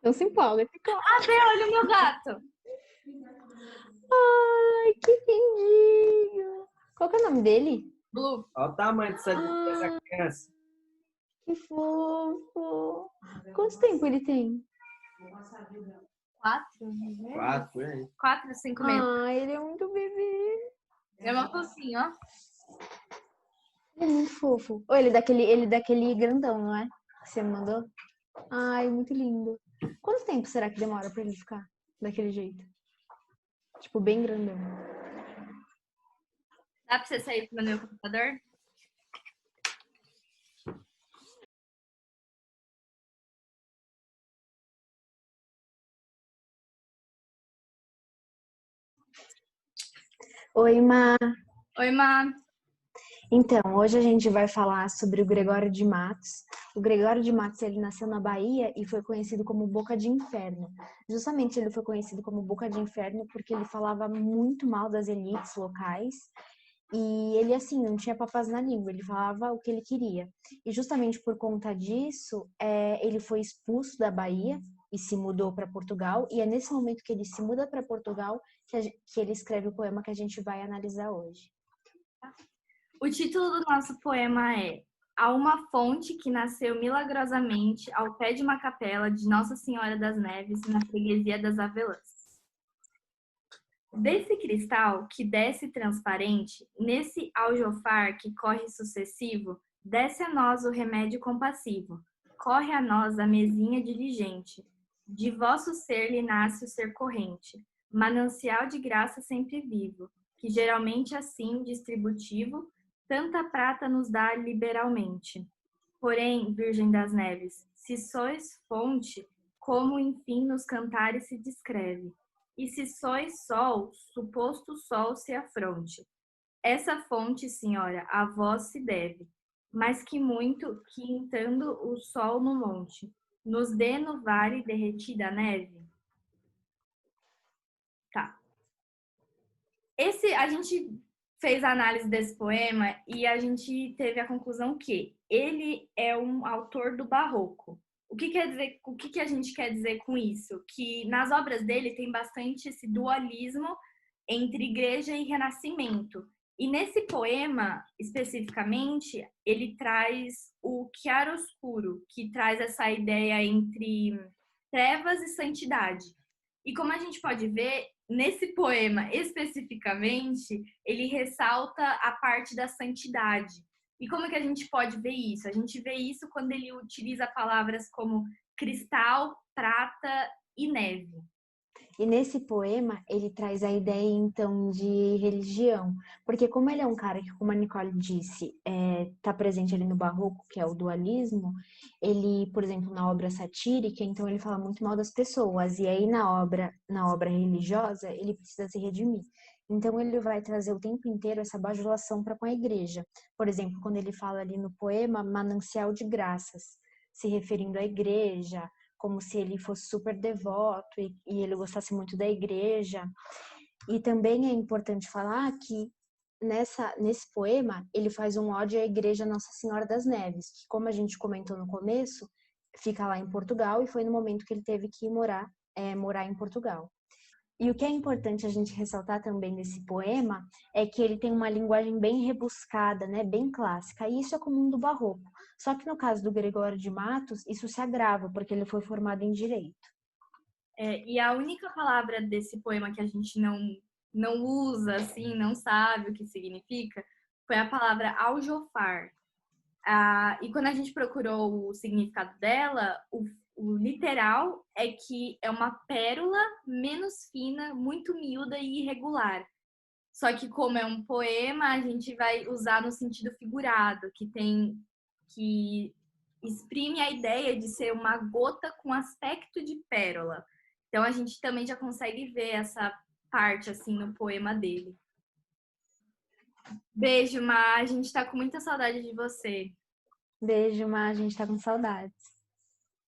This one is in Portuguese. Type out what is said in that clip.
Não se empolga, fica. Ah, vê, olha o meu gato. Ai, que lindinho. Qual que é o nome dele? Blue. Olha o tamanho dessa criança. Que fofo. Quanto tempo ele tem? 4? 4, por aí. 4, 5 meses. Ah, ele é muito bebê. É uma fofinha, ó. Ele é muito fofo. Ou ele é daquele grandão, não é? Que você me mandou? Ai, muito lindo. Quanto tempo será que demora pra ele ficar daquele jeito? Tipo, bem grandão. Dá pra você sair pro meu computador? Oi, Má. Oi, Má. Então, hoje a gente vai falar sobre o Gregório de Matos. O Gregório de Matos, ele nasceu na Bahia e foi conhecido como Boca de Inferno. Justamente ele foi conhecido como Boca de Inferno porque ele falava muito mal das elites locais e ele, assim, não tinha papas na língua, ele falava o que ele queria. E justamente por conta disso, ele foi expulso da Bahia e se mudou para Portugal. E é nesse momento que ele se muda para Portugal que ele escreve o poema que a gente vai analisar hoje. O título do nosso poema é "Há uma fonte que nasceu milagrosamente ao pé de uma capela de Nossa Senhora das Neves, na freguesia das Avelãs. Desse cristal que desce transparente, nesse aljofar que corre sucessivo, desce a nós o remédio compassivo, corre a nós a mesinha diligente. De vosso ser lhe nasce o ser corrente, manancial de graça sempre vivo, que geralmente assim distributivo, tanta prata nos dá liberalmente. Porém, Virgem das Neves, se sois fonte, como enfim nos cantares se descreve, e se sois sol, suposto sol se afronte. Essa fonte, senhora, a vós se deve, mas que muito, que intando o sol no monte, nos dê no vale derretida a neve? Tá. A gente fez a análise desse poema e a gente teve a conclusão que ele é um autor do barroco. O que quer dizer, o que a gente quer dizer com isso? Que nas obras dele tem bastante esse dualismo entre igreja e renascimento. E nesse poema, especificamente, ele traz o chiaroscuro, que traz essa ideia entre trevas e santidade. E como a gente pode ver, nesse poema especificamente, ele ressalta a parte da santidade. E como que a gente pode ver isso? A gente vê isso quando ele utiliza palavras como cristal, prata e neve. E nesse poema, ele traz a ideia, então, de religião. Porque como ele é um cara que, como a Nicole disse, está presente ali no barroco, que é o dualismo, ele, por exemplo, na obra satírica, então ele fala muito mal das pessoas. E aí, na obra religiosa, ele precisa se redimir. Então, ele vai trazer o tempo inteiro essa bajulação para com a igreja. Por exemplo, quando ele fala ali no poema Manancial de Graças, se referindo à igreja, como se ele fosse super devoto e ele gostasse muito da igreja. E também é importante falar que nesse poema ele faz um ódio à igreja Nossa Senhora das Neves, que, como a gente comentou no começo, fica lá em Portugal e foi no momento que ele teve que morar em Portugal. E o que é importante a gente ressaltar também nesse poema é que ele tem uma linguagem bem rebuscada, né, bem clássica, e isso é comum do barroco. Só que no caso do Gregório de Matos, isso se agrava, porque ele foi formado em direito. E a única palavra desse poema que a gente não usa, assim, não sabe o que significa, foi a palavra aljofar. E quando a gente procurou o significado dela, o literal é que é uma pérola menos fina, muito miúda e irregular. Só que como é um poema, a gente vai usar no sentido figurado, que exprime a ideia de ser uma gota com aspecto de pérola. Então a gente também já consegue ver essa parte assim no poema dele. Beijo, Má, a gente tá com muita saudade de você. Beijo, mas a gente tá com saudades.